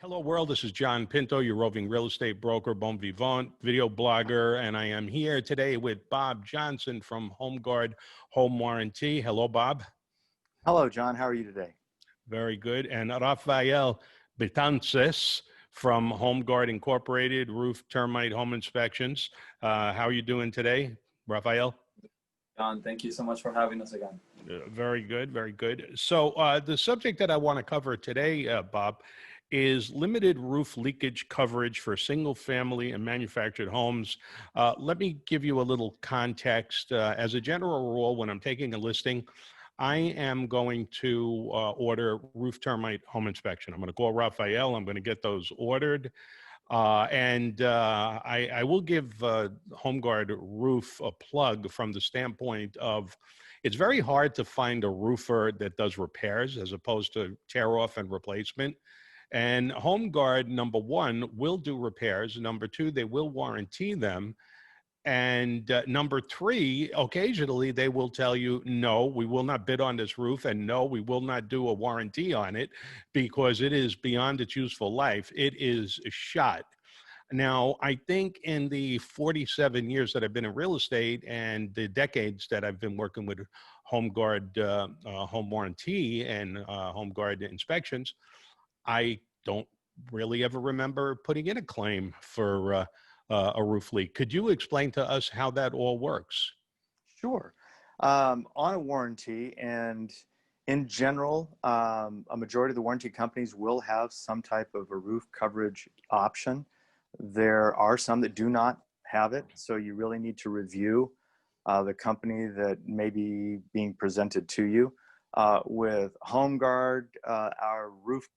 Hello, world. This is John Pinto, your roving real estate broker, bon vivant, video blogger, and I am here today with Bob Johnson from HomeGuard Home Warranty. Hello, Bob. Hello, John. How are you today? Very good. And Rafael Betances from HomeGuard Incorporated, Roof Termite Home Inspections. How are you doing today, Rafael? John, thank you so much for having us again. Very good, very good. So the subject that I want to cover today, Bob, is limited roof leakage coverage for single family and manufactured homes. Let me give you a little context. As a general rule, when I'm taking a listing, I am going to order roof termite home inspection. I'm going to call Rafael. I'm going to get those ordered. I will give HomeGuard Roof a plug from the standpoint of it's very hard to find a roofer that does repairs as opposed to tear off and replacement. And HomeGuard, number one, will do repairs. Number two, they will warranty them. And number three, occasionally they will tell you, no, we will not bid on this roof, and no, we will not do a warranty on it because it is beyond its useful life. It is shot. Now, I think in the 47 years that I've been in real estate and the decades that I've been working with HomeGuard home warranty and HomeGuard inspections, I don't really ever remember putting in a claim for a roof leak. Could you explain to us how that all works? Sure. On a warranty, and in general, a majority of the warranty companies will have some type of a roof coverage option. There are some that do not have it, so you really need to review the company that may be being presented to you. With HomeGuard, our roof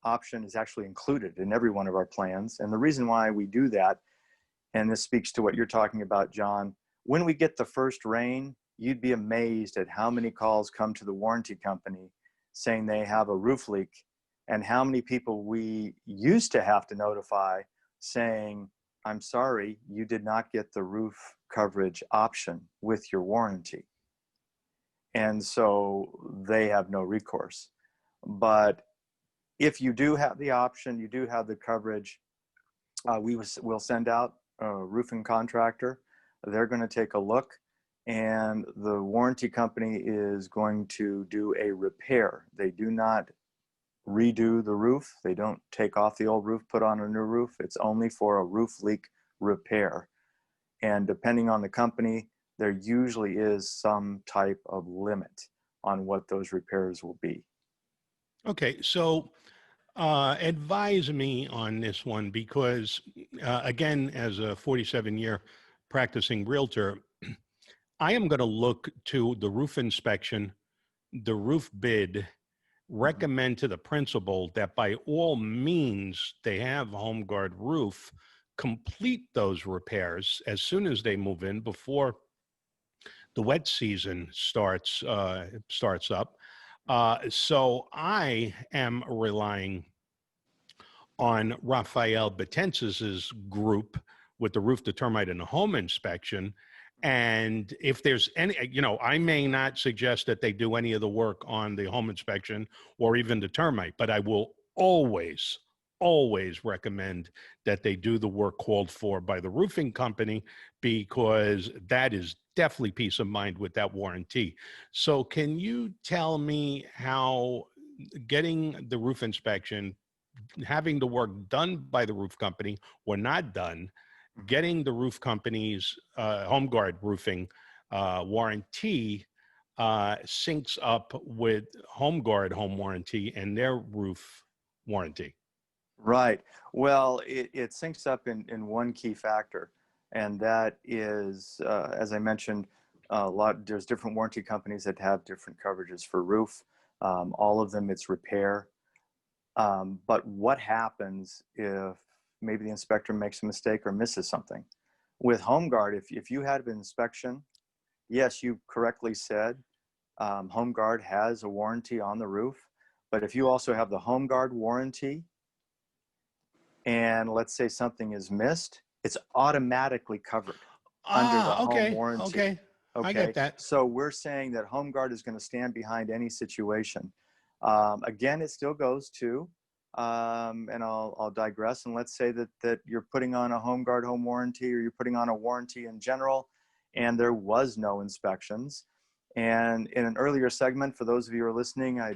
option is actually included in every one of our plans. And the reason why we do that, and this speaks to what you're talking about, John, when we get the first rain, you'd be amazed at how many calls come to the warranty company saying they have a roof leak, and how many people we used to have to notify saying, I'm sorry, you did not get the roof coverage option with your warranty. And so they have no recourse. But if you do have the option, you do have the coverage, we'll send out a roofing contractor. They're going to take a look, and the warranty company is going to do a repair. They do not redo the roof. They don't take off the old roof, put on a new roof. It's only for a roof leak repair. And depending on the company, there usually is some type of limit on what those repairs will be. Okay, so advise me on this one because, again, as a 47-year practicing realtor, I am going to look to the roof inspection, the roof bid, recommend to the principal that by all means they have HomeGuard Roof complete those repairs as soon as they move in before the wet season starts up. So I am relying on Rafael Betances' group with the roof, the termite, and the home inspection. And if there's any, I may not suggest that they do any of the work on the home inspection or even the termite, but I will always recommend that they do the work called for by the roofing company, because that is definitely peace of mind with that warranty. So can you tell me how getting the roof inspection, having the work done by the roof company or not done, getting the roof company's HomeGuard roofing warranty syncs up with HomeGuard home warranty and their roof warranty? Right. Well, it syncs up in one key factor, and that is, as I mentioned, there's different warranty companies that have different coverages for roof. All of them, it's repair. But what happens if maybe the inspector makes a mistake or misses something? With HomeGuard, if you had an inspection, yes, you correctly said, HomeGuard has a warranty on the roof. But if you also have the HomeGuard warranty, and let's say something is missed, it's automatically covered under the home warranty. Okay. I get that. So we're saying that HomeGuard is going to stand behind any situation. Again, it still goes to and I'll digress. And let's say that you're putting on a HomeGuard home warranty, or you're putting on a warranty in general, and there was no inspections. And in an earlier segment, for those of you who are listening, I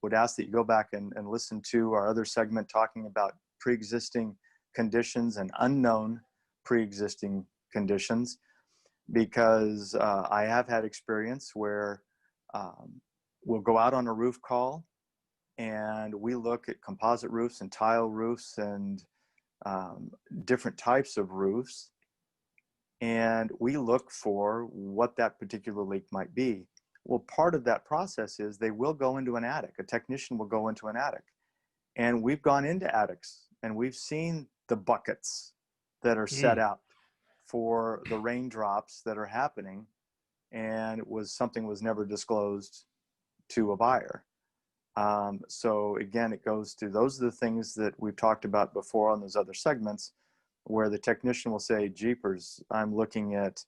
would ask that you go back and listen to our other segment talking about pre-existing conditions and unknown pre-existing conditions, because I have had experience where we'll go out on a roof call and we look at composite roofs and tile roofs and different types of roofs, and we look for what that particular leak might be. Well, part of that process is they will go into an attic. A technician will go into an attic, and we've gone into attics and we've seen the buckets that are set out for the raindrops that are happening, and something was never disclosed to a buyer. So again, it goes to, those are the things that we've talked about before on those other segments, where the technician will say, jeepers, I'm looking at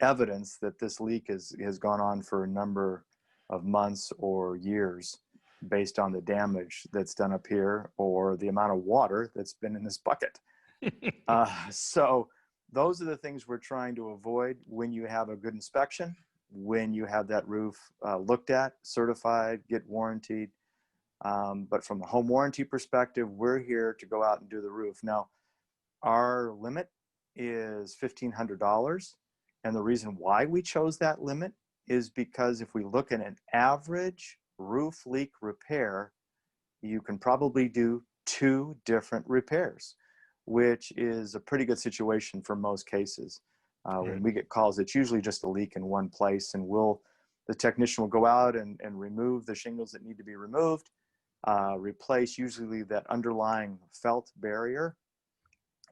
evidence that this leak has gone on for a number of months or years based on the damage that's done up here or the amount of water that's been in this bucket. So those are the things we're trying to avoid when you have a good inspection, when you have that roof looked at, certified, get warranted. But from a home warranty perspective, we're here to go out and do the roof. Now, our limit is $1,500. And the reason why we chose that limit is because if we look at an average roof leak repair, you can probably do 2 different repairs, which is a pretty good situation for most cases. When we get calls, it's usually just a leak in one place, and the technician will go out and remove the shingles that need to be removed, replace usually that underlying felt barrier,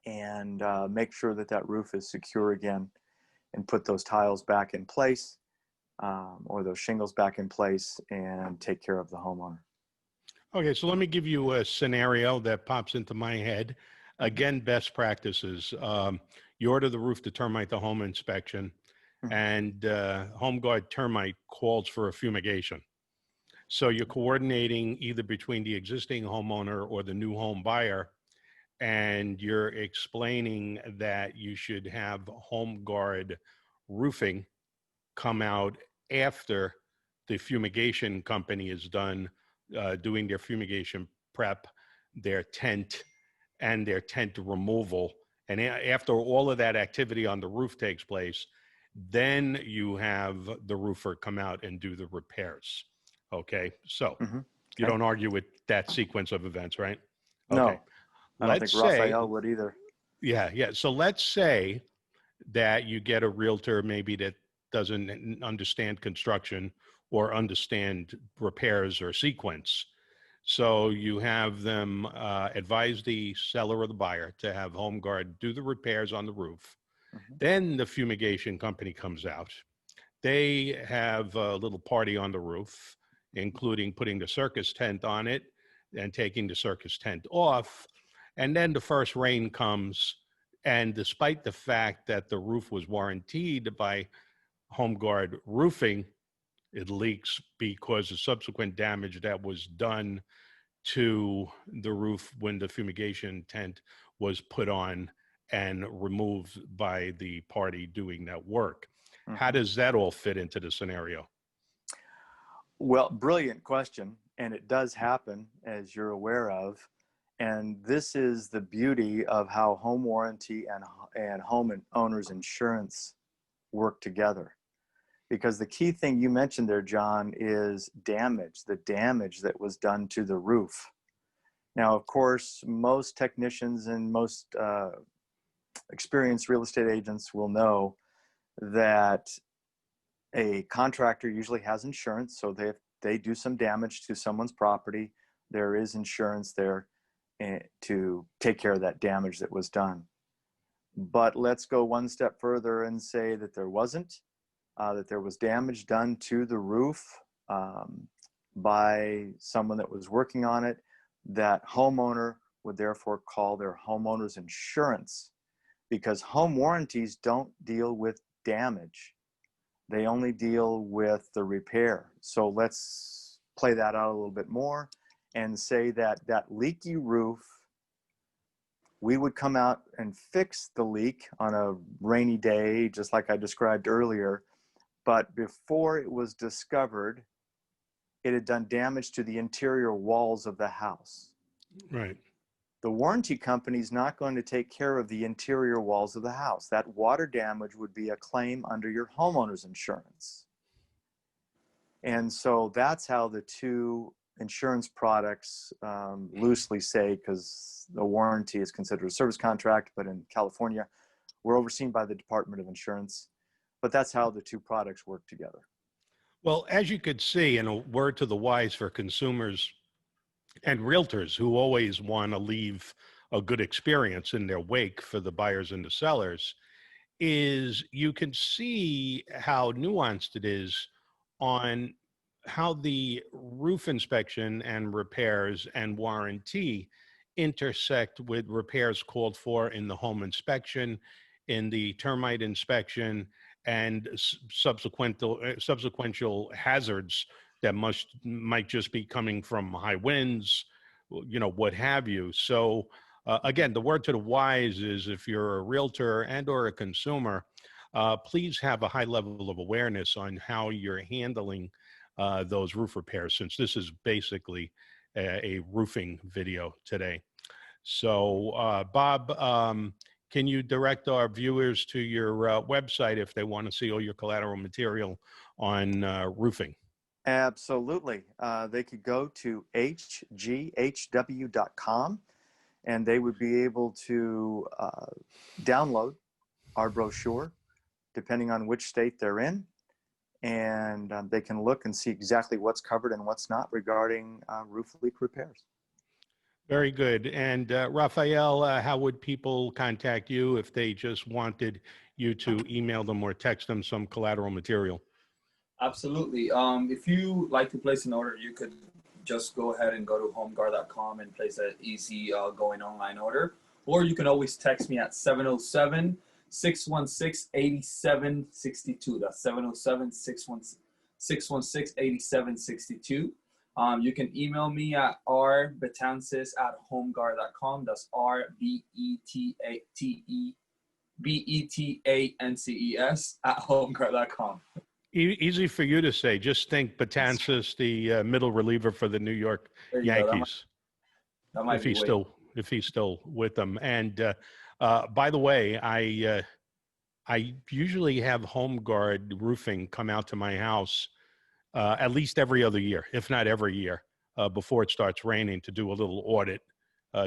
and make sure that that roof is secure again, and put those tiles back in place, or those shingles back in place, and take care of the homeowner. Okay, so let me give you a scenario that pops into my head. Again, best practices. You order the roof to termite the home inspection, and HomeGuard termite calls for a fumigation. So you're coordinating either between the existing homeowner or the new home buyer, and you're explaining that you should have HomeGuard roofing come out after the fumigation company is done doing their fumigation prep, their tent, and their tent removal. And after all of that activity on the roof takes place, then you have the roofer come out and do the repairs. Okay, so you don't argue with that sequence of events, right? Okay. No, I don't think Rafael would either. Yeah. So let's say that you get a realtor maybe that doesn't understand construction or understand repairs or sequence. So you have them advise the seller or the buyer to have HomeGuard do the repairs on the roof. Then the fumigation company comes out. They have a little party on the roof, including putting the circus tent on it and taking the circus tent off. And then the first rain comes, and despite the fact that the roof was warranted by HomeGuard roofing, it leaks because of subsequent damage that was done to the roof when the fumigation tent was put on and removed by the party doing that work. How does that all fit into the scenario? Well, brilliant question. And it does happen, as you're aware of. And this is the beauty of how home warranty and homeowners insurance work together. Because the key thing you mentioned there, John, is damage, the damage that was done to the roof. Now, of course, most technicians and most experienced real estate agents will know that a contractor usually has insurance. So they do some damage to someone's property, there is insurance there to take care of that damage that was done. But let's go one step further and say that there wasn't, that there was damage done to the roof by someone that was working on it. That homeowner would therefore call their homeowner's insurance, because home warranties don't deal with damage. They only deal with the repair. So let's play that out a little bit more and say that that leaky roof, we would come out and fix the leak on a rainy day, just like I described earlier. But before it was discovered, it had done damage to the interior walls of the house. Right. The warranty company is not going to take care of the interior walls of the house. That water damage would be a claim under your homeowner's insurance. And so that's how the two insurance products loosely say, because the warranty is considered a service contract, but in California, we're overseen by the Department of Insurance. But that's how the two products work together. Well, as you could see, and a word to the wise for consumers and realtors who always want to leave a good experience in their wake for the buyers and the sellers, is you can see how nuanced it is on how the roof inspection and repairs and warranty intersect with repairs called for in the home inspection, in the termite inspection, and subsequential hazards that might just be coming from high winds, what have you. So again, the word to the wise is, if you're a realtor and or a consumer, please have a high level of awareness on how you're handling those roof repairs, since this is basically a roofing video today. So Bob, can you direct our viewers to your website if they want to see all your collateral material on roofing? Absolutely. They could go to hghw.com, and they would be able to download our brochure, depending on which state they're in. And they can look and see exactly what's covered and what's not regarding roof leak repairs. Very good. And Rafael, how would people contact you if they just wanted you to email them or text them some collateral material? Absolutely. If you like to place an order, you could just go ahead and go to HomeGuard.com and place an easy going online order. Or you can always text me at 707-616-8762. That's 707-616-8762. You can email me at rbetances@homeguard.com. That's RBETANCES@homeguard.com. Easy for you to say. Just think Betances, the middle reliever for the New York Yankees, That might if be he's still with them. And by the way, I usually have HomeGuard Roofing come out to my house at least every other year, if not every year, before it starts raining, to do a little audit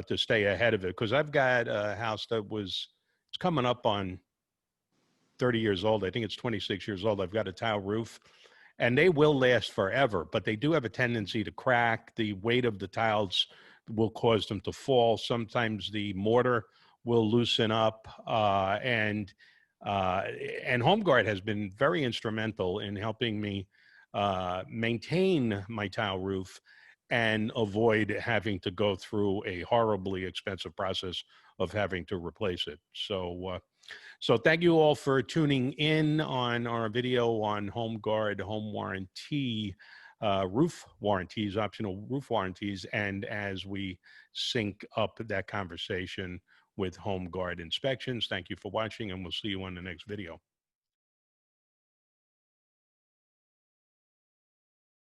to stay ahead of it. Because I've got a house it's coming up on 30 years old. I think it's 26 years old. I've got a tile roof, and they will last forever, but they do have a tendency to crack. The weight of the tiles will cause them to fall. Sometimes the mortar will loosen up, and HomeGuard has been very instrumental in helping me maintain my tile roof and avoid having to go through a horribly expensive process of having to replace it. So thank you all for tuning in on our video on HomeGuard home warranty, roof warranties, optional roof warranties, and as we sync up that conversation with HomeGuard inspections. Thank you for watching, and we'll see you on the next video.